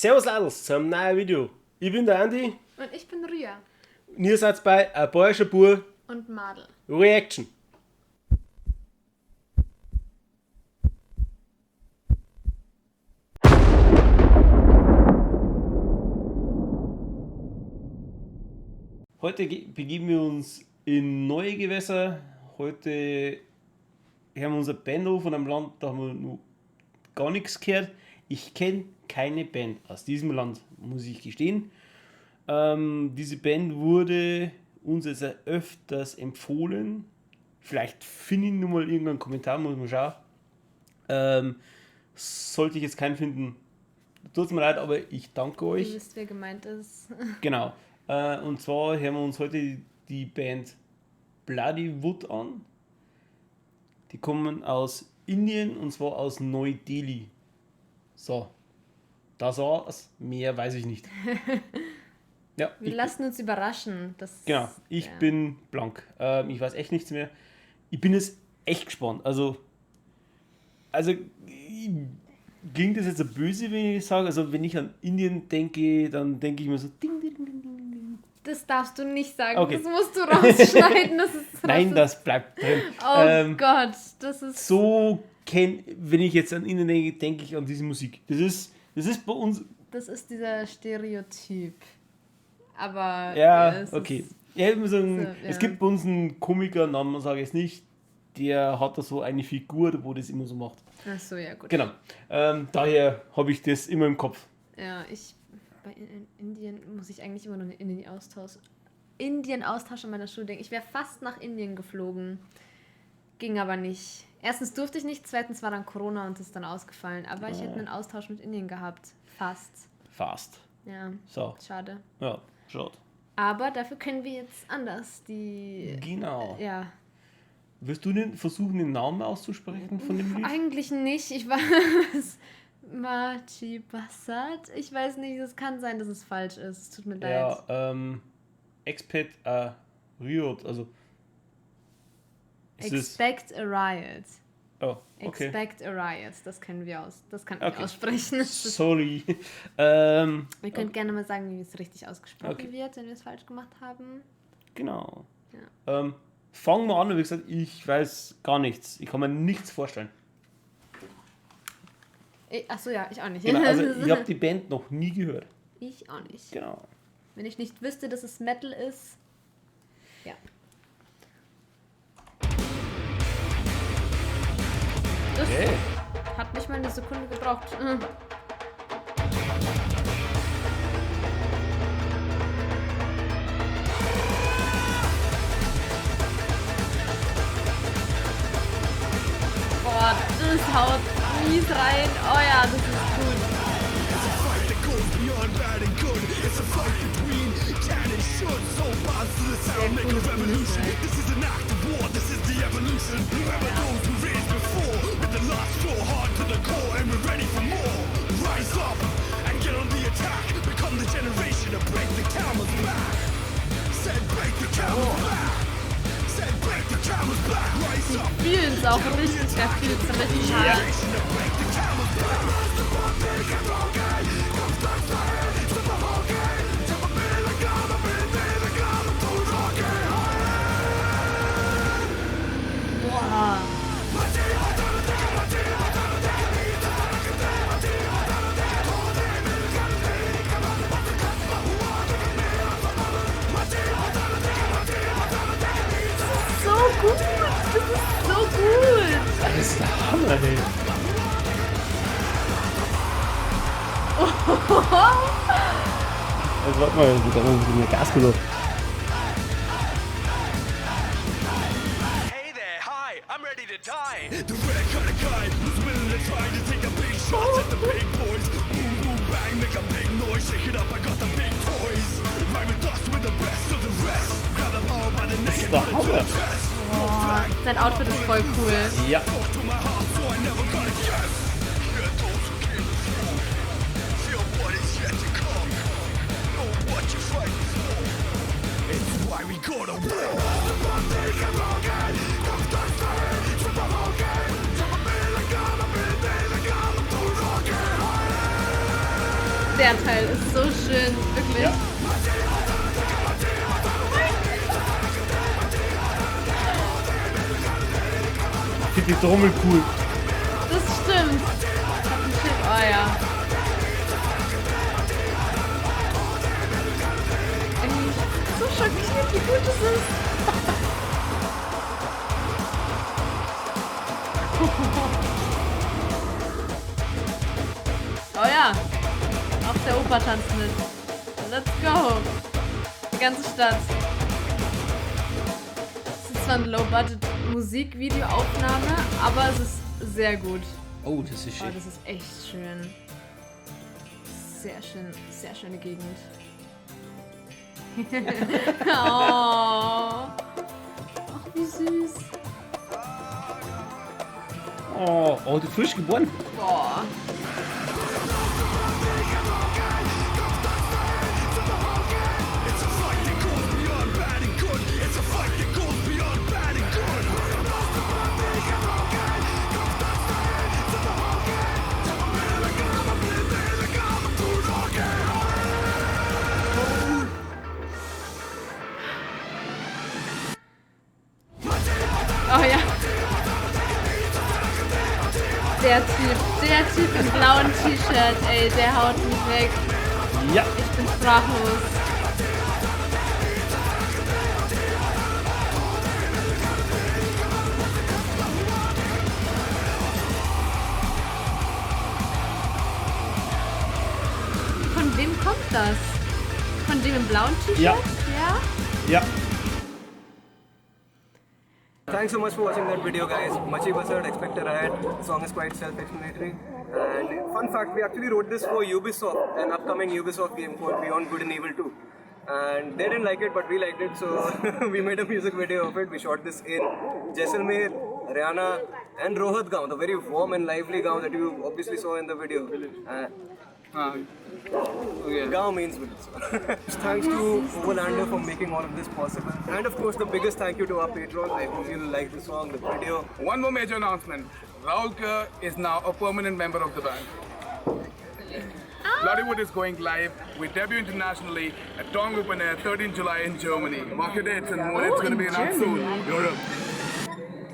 Servus Ladels zu einem neuen Video. Ich bin der Andi Und ich bin Ria. und ihr seid bei Ein bayerischer Bub Und Madel. Reaction. Heute begeben wir uns in neue Gewässer. Heute hören wir unser Band an von einem Land, da haben wir noch gar nichts gehört. Ich kenne keine Band aus diesem Land, muss ich gestehen. Diese Band wurde uns jetzt öfters empfohlen. Vielleicht finde ich nur mal irgendeinen Kommentar, muss man schauen. Sollte ich jetzt keinen finden, tut es mir leid, aber ich danke Ihr euch. wisst, wer gemeint ist. Genau. Und zwar hören wir uns heute die Band Bloody Wood an. Die kommen aus Indien und zwar aus Neu-Delhi. So, das war's. Mehr weiß ich nicht. Ja, Wir lassen uns überraschen. genau, ich bin blank. Ich weiß echt nichts mehr. Ich bin jetzt echt gespannt. Also klingt das jetzt so böse, wenn ich sage, also wenn ich an Indien denke, dann denke ich mir so ding, ding, ding, ding, ding. Das darfst du nicht sagen. Okay. Das musst du rausschneiden. Das ist Nein, das bleibt drin. Oh Gott, das ist... So wenn ich jetzt an Indien denke, denke ich an diese Musik. Das ist bei uns. Das ist dieser Stereotyp. Aber... Ja, es okay. ist- Ja, ich muss sagen, So, ja. es gibt bei uns einen Komiker, Namen sage ich jetzt nicht, der hat da so eine Figur, wo das immer so macht. Ach so, ja gut. Genau. Daher habe ich das immer im Kopf. Ja, bei Indien muss ich eigentlich immer noch in den Indien-Austausch in meiner Schule denken. Ich wäre fast nach Indien geflogen. Ging aber nicht. Erstens durfte ich nicht, zweitens war dann Corona und ist dann ausgefallen. Aber ich hätte einen Austausch mit Indien gehabt. Fast. Fast. Ja, So, schade. ja, schaut. Aber dafür können wir jetzt anders die... Genau. Ja, Wirst du versuchen, den Namen auszusprechen von dem Lied? eigentlich nicht. Ich war... Machi Bassat? Ich weiß nicht, es kann sein, dass es falsch ist. Es tut mir leid. Ja, Expat Riot, also. Ist es- Expect a Riot. Oh, okay. Expect a Riot. Das können wir das kann ich Okay. aussprechen. Das ist, Sorry. ihr könnt gerne mal sagen, wie es richtig ausgesprochen Okay. wird, wenn wir es falsch gemacht haben. Genau. Ja. Fangen wir an, wie gesagt, ich weiß gar nichts. Ich kann mir nichts vorstellen. Achso, ja, ich auch nicht. Genau, also ich habe die Band noch nie gehört. Ich auch nicht. Genau. Wenn ich nicht wüsste, dass es Metal ist. Ja. Das Okay. hat nicht mal eine Sekunde gebraucht. Mhm. Boah, das haut mies rein. Oh ja, das ist gut. Fight that goes beyond bad and good. It's a fight between can and should. So fast to the sound, make a revolution. This is an act of war, this is the evolution. Remember those who raised before. With the last straw hard to the core, and we're ready for more. Rise up and get on the attack. Become the generation to break the camel's back. Said break the camel's back. Said break the camel's back. Rise up. Fühlen es auch richtig, der fühlt es richtig hart. Generation to break the camel's back. Boah. So gut, das ist so gut. Das ist der Hammer, ey. Also warte mal, da haben wir Gas genommen. Hey there, hi, I'm ready to die. The red kind of guy who's willing to try to take a big shot at the big boys. Boom, boom, bang, make a big noise, shake it up, I got the big toys. Rhyme with us with the best of the rest. Grab them all by the neck and der put it to Hammer. the test. Boah, sein Outfit ist voll cool. Ja. Talk to my heart, so I never gonna guess. Hear those who came before. Feel what is yet to come. Know what you're fighting for. It's why we go to war. Der Teil ist so schön, wirklich. Ja. Ich finde die Trommel cool. Das stimmt. Oh ja. So schockiert, wie gut es ist. Oh ja. Auch der Opa tanzt mit. Let's go. Die ganze Stadt. Es ist zwar eine Low-Budget-Musikvideoaufnahme, aber es ist sehr gut. Oh, das ist Oh, schön. das ist echt schön. Sehr schön, sehr schöne Gegend. Oh. Ach, wie süß. Oh, du frisch geboren. Boah. It's a fight that goes beyond bad and good. It's a fight that goes beyond bad and good. Oh ja. Der Typ im blauen T-Shirt, ey, der haut mich weg. Ja. Ich bin sprachlos. Von wem kommt das? Von dem im blauen T-Shirt? Ja. Ja? Ja. Thanks so much for watching that video, guys. Machi Buzzard, Expect a Riot. The song is quite self-explanatory. And fun fact, we actually wrote this for Ubisoft, an upcoming Ubisoft game called Beyond Good and Evil 2. And they didn't like it, but we liked it, so we made a music video of it. We shot this in Jaisalmer, Haryana, and Rohat, the very warm and lively Gaon that you obviously saw in the video. Gaon means village. Thanks to Overlander for making all of this possible. And of course, the biggest thank you to our patrons. I hope you like the song, the video. One more major announcement. Raul Kerr is now a permanent member of the band. Bloodywood is going live. We debut internationally at Tong Open Air, 13 July in Germany. Mark your dates and more. It's going to be announced soon. Europe,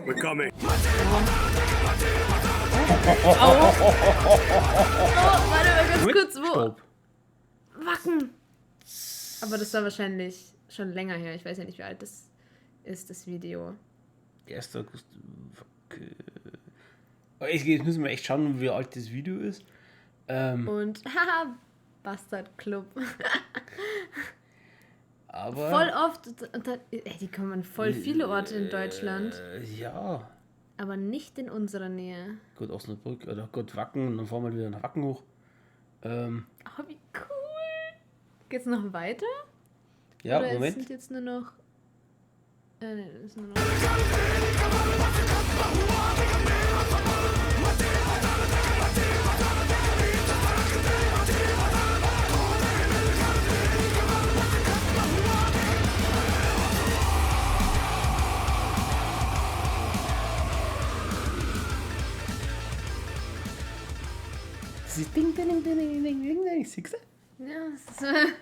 we're coming. Oh, warte mal ganz kurz. Wo? Stopp. Wacken. Aber das war wahrscheinlich schon länger her. Ich weiß ja nicht, wie alt das ist, das Video. 1. August. Jetzt müssen wir echt schauen, wie alt das Video ist. Und, haha, Bastard Club. Aber. Voll oft, die kommen an voll viele Orte in Deutschland, Ja. aber nicht in unserer Nähe. Gut, Osnabrück oder gut Wacken und dann fahren wir wieder nach Wacken hoch. Oh, wie cool. Geht's noch weiter? Ja, Oder Moment. sind jetzt nur noch... nee, das ist nur noch... Das ist Ding, Ding, Ding, Ding, Ding, Ding, Ding, siehst du? Ja, das ist,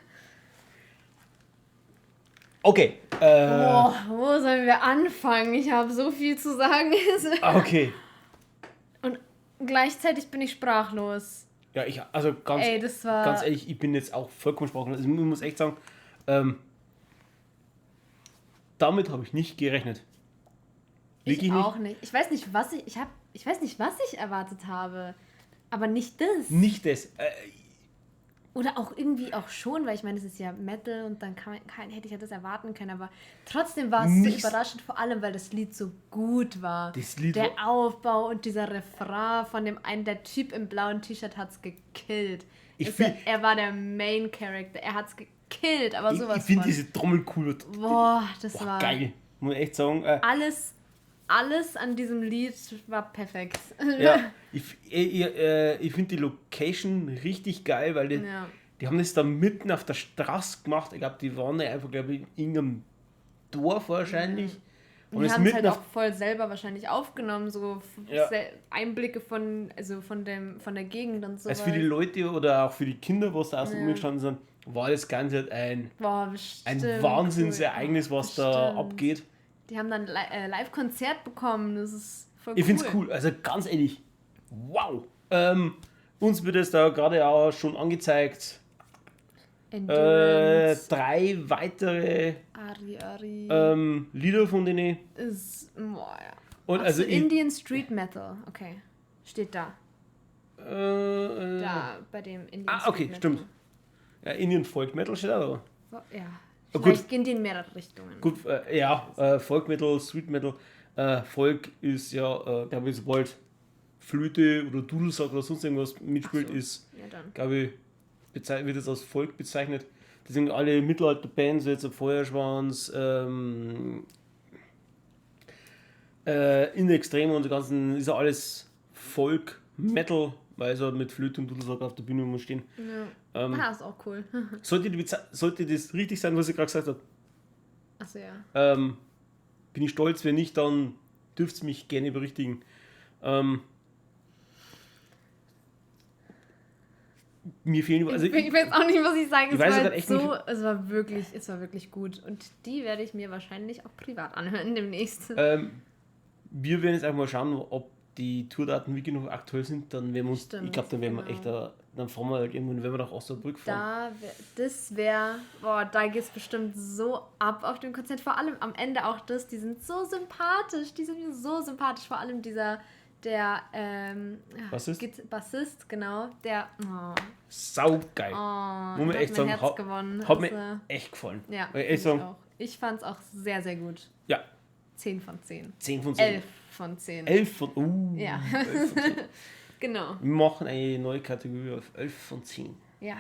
Okay. boah, wo sollen wir anfangen? Ich habe so viel zu sagen. Okay. Und gleichzeitig bin ich sprachlos. Ja, also ganz, Ey, das war... ganz ehrlich, ich bin jetzt auch vollkommen sprachlos. Also ich muss echt sagen, damit habe ich nicht gerechnet. Wirklich Ich nicht. auch nicht. Ich weiß nicht, was ich erwartet habe. Aber nicht das. Nicht das. Oder auch irgendwie auch schon, weil ich meine, es ist ja Metal und dann hätte ich ja das erwarten können. Aber trotzdem war es so Nichts. überraschend, vor allem, weil das Lied so gut war. Das Lied der war- Aufbau und dieser Refrain von dem einen, der Typ im blauen T-Shirt hat's gekillt. Ich Ist er, find- er war der Main Character, er hat's gekillt, aber Ich sowas finde von. diese Trommel cool. Boah, das Boah, war geil. Muss ich echt sagen. alles an diesem Lied war perfekt. Ja, ich finde die Location richtig geil, weil Ja. die haben das da mitten auf der Straße gemacht. Ich glaube, die waren ja einfach, glaube ich, in irgendeinem Dorf wahrscheinlich. Die Und es haben es mitten halt auf, auch voll selber wahrscheinlich aufgenommen, so Ja. Einblicke von der Gegend und so. also für die Leute oder auch für die Kinder, was da außen rumgestanden sind, war das Ganze halt ein Boah, bestimmt Wahnsinnsereignis, cool. was da Bestimmt. abgeht. Die haben dann Live-Konzert bekommen, das ist voll Ich finde es cool, also ganz ehrlich, wow. Uns wird es da gerade auch schon angezeigt, Endurance, 3 weitere Ari Lieder von denen. ist, boah, ja. Und Ach also so, Indian Street Metal, okay, steht da. Da, bei dem Indian okay, Street Metal. stimmt. Ja, Indian Folk Metal steht auch da. So, ja, gut. vielleicht gehen die in mehrere Richtungen. Gut, Folk Metal, Street Metal. Folk ist ja, glaube ich, sobald Flöte oder Dudelsack oder sonst irgendwas mitspielt, Ach so. ist, Ja, dann. glaube ich, wird es als Folk bezeichnet. Das sind alle Mittelalter-Bands, jetzt Feuerschwanz, In Extrem und die ganzen, ist ja alles Folk, Metal, weil sie halt mit Flöte und Dudelsack auf der Bühne stehen. Ja. Ist auch cool. Sollte das richtig sein, was ich gerade gesagt habe, Achso, ja. bin ich stolz, wenn nicht, dann dürft ihr mich gerne berichtigen. Mir fehlen, also Ich weiß auch nicht, was ich sagen ich weiß soll. grad echt nicht. Es war wirklich gut. Und die werde ich mir wahrscheinlich auch privat anhören demnächst. wir werden jetzt einfach mal schauen, ob die Tourdaten wirklich noch aktuell sind. Dann werden wir uns, Stimmt, ich glaube, dann werden wir genau. echt dann fahren wir halt irgendwann, wenn wir nach Osnabrück fahren. Da geht es bestimmt so ab auf dem Konzert. Vor allem am Ende auch das, die sind so sympathisch. Die sind mir so sympathisch. Vor allem Bassist, genau. Der, Saugeil. Muss man hat echt mein sagen, Herz gewonnen. hat Also, mir echt gefallen. ja, Muss ich echt sagen, auch. Ich fand es auch sehr, sehr gut. ja, 10 von 10. 10 von 10. 11 von 10. 11 von, Ja. 11 von 10. Genau. Wir machen eine neue Kategorie auf 11 von 10. Ja,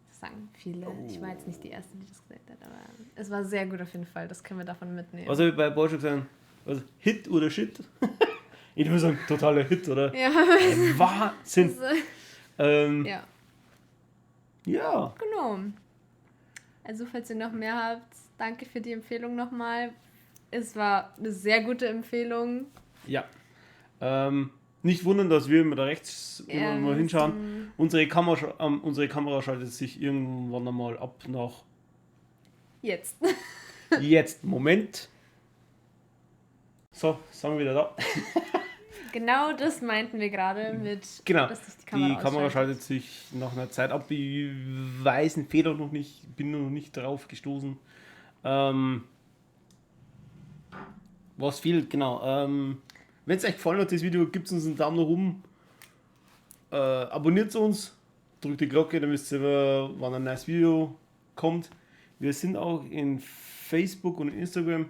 das sagen viele. Ich war jetzt nicht die Erste, die das gesagt hat, aber es war sehr gut auf jeden Fall. Das können wir davon mitnehmen. Was habe ich bei Porsche gesagt? Also Hit oder Shit? Ich würde sagen, totaler Hit, oder? Ja. Wahnsinn. Ja, Ja. genau. Also, falls ihr noch mehr habt, danke für die Empfehlung nochmal. Es war eine sehr gute Empfehlung. Ja. Nicht wundern, dass wir immer da rechts immer mal hinschauen. Unsere Kamera schaltet sich irgendwann einmal ab nach Jetzt. jetzt. Moment. So, sind wir wieder da. Genau das meinten wir gerade mit, Genau. dass sich Die Kamera ausschaltet. schaltet sich nach einer Zeit ab. Ich weiß einen Fehler noch nicht, bin noch nicht drauf gestoßen. Was fehlt, genau. Wenn es euch gefallen hat, das Video, gebt uns einen Daumen nach oben. Abonniert uns, drückt die Glocke, dann wisst ihr immer, wann ein neues Video kommt. Wir sind auch in Facebook und Instagram.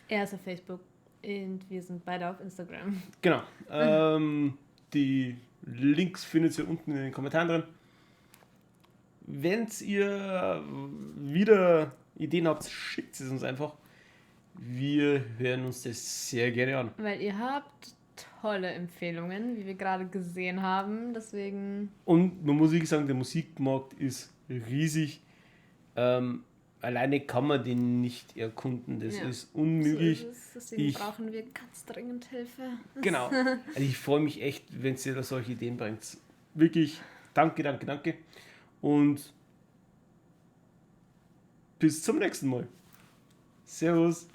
Er ist auf Facebook und wir sind beide auf Instagram. Genau. Die Links findet ihr unten in den Kommentaren drin. Wenn ihr wieder Ideen habt, schickt es uns einfach. Wir hören uns das sehr gerne an. Weil ihr habt tolle Empfehlungen, wie wir gerade gesehen haben. Deswegen, Und man muss wirklich sagen, der Musikmarkt ist riesig. Alleine kann man den nicht erkunden. Das Ja. ist unmöglich. so ist es. Deswegen Ich- brauchen wir ganz dringend Hilfe. Genau. Also ich freue mich echt, wenn ihr da solche Ideen bringt. Wirklich, danke. Und bis zum nächsten Mal. Servus.